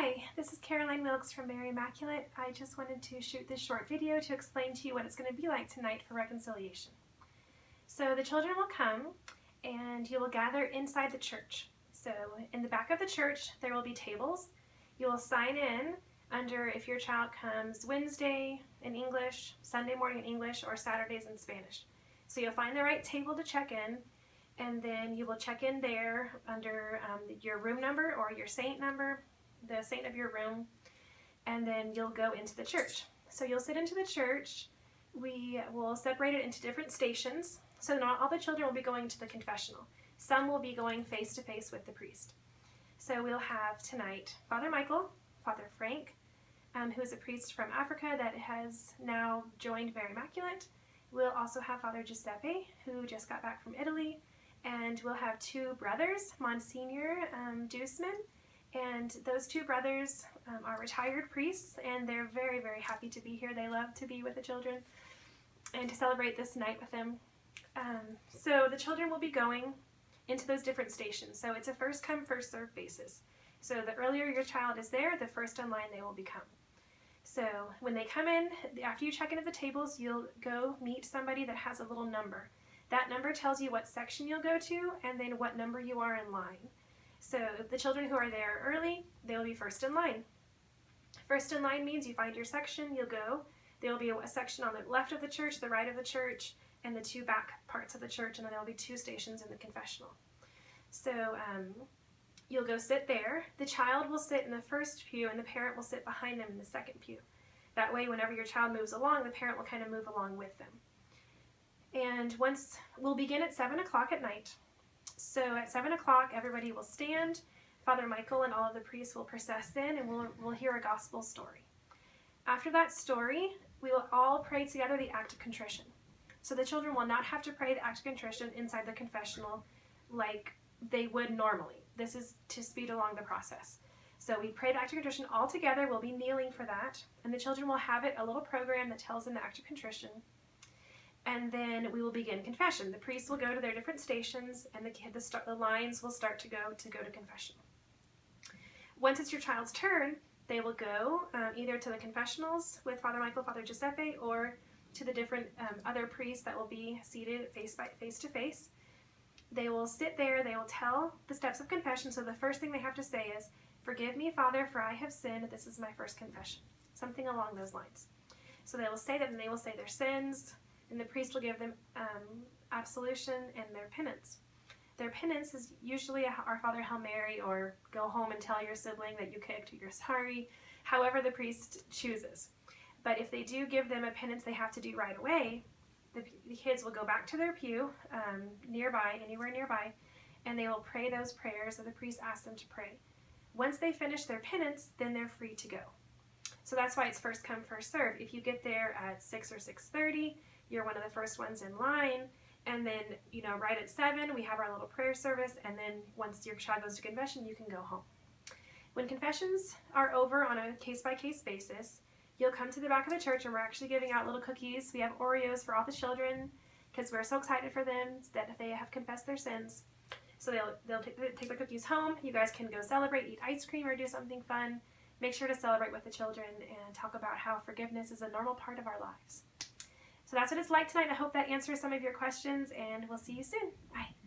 Hi, this is Caroline Wilkes from Mary Immaculate. I just wanted to shoot this short video to explain to you what it's going to be like tonight for reconciliation. So the children will come and you will gather inside the church. So in the back of the church there will be tables. You will sign in under if your child comes Wednesday in English, Sunday morning in English, or Saturdays in Spanish. So you'll find the right table to check in, and then you will check in there under your room number or your saint number, the saint of your room, and then you'll go into the church. So you'll sit into the church. We will separate it into different stations, so not all the children will be going to the confessional. Some will be going face to face with the priest. So we'll have tonight Father Michael, Father Frank, who is a priest from Africa that has now joined Mary Immaculate. We'll also have Father Giuseppe, who just got back from Italy, and we'll have two brothers, Monsignor Dusman, and those two brothers are retired priests, and they're very, very happy to be here. They love to be with the children and to celebrate this night with them. So the children will be going into those different stations. So it's a first come, first served basis. So the earlier your child is there, the first in line they will become. So when they come in, after you check in at the tables, you'll go meet somebody that has a little number. That number tells you what section you'll go to and then what number you are in line. So the children who are there early, they'll be first in line. First in line means you find your section, you'll go. There will be a section on the left of the church, the right of the church, and the two back parts of the church, and then there'll be two stations in the confessional. So you'll go sit there. The child will sit in the first pew and the parent will sit behind them in the second pew. That way, whenever your child moves along, the parent will kind of move along with them. And we'll begin at 7 o'clock at night. So at 7 o'clock, everybody will stand. Father Michael and all of the priests will process in, and we'll hear a gospel story. After that story, we will all pray together the act of contrition. So the children will not have to pray the act of contrition inside the confessional like they would normally. This is to speed along the process. So we pray the act of contrition all together. We'll be kneeling for that, and the children will have a little program that tells them the act of contrition. And then we will begin confession. The priests will go to their different stations, and the lines will start to go to confession. Once it's your child's turn, they will go either to the confessionals with Father Michael, Father Giuseppe, or to the different other priests that will be seated face to face. They will sit there. They will tell the steps of confession. So the first thing they have to say is, "Forgive me, Father, for I have sinned. This is my first confession." Something along those lines. So they will say that, and they will say their sins, and the priest will give them absolution and their penance. Their penance is usually Our Father, Hail Mary, or go home and tell your sibling that you kicked or you're sorry, however the priest chooses. But if they do give them a penance they have to do right away, the kids will go back to their pew anywhere nearby, and they will pray those prayers that the priest asked them to pray. Once they finish their penance, then they're free to go. So that's why it's first come, first serve. If you get there at 6 or 6:30, you're one of the first ones in line, and then, right at 7, we have our little prayer service, and then once your child goes to confession, you can go home. When confessions are over on a case-by-case basis, you'll come to the back of the church, and we're actually giving out little cookies. We have Oreos for all the children, because we're so excited for them that they have confessed their sins. So they'll take the cookies home. You guys can go celebrate, eat ice cream, or do something fun. Make sure to celebrate with the children and talk about how forgiveness is a normal part of our lives. So that's what it's like tonight. I hope that answers some of your questions, and we'll see you soon. Bye.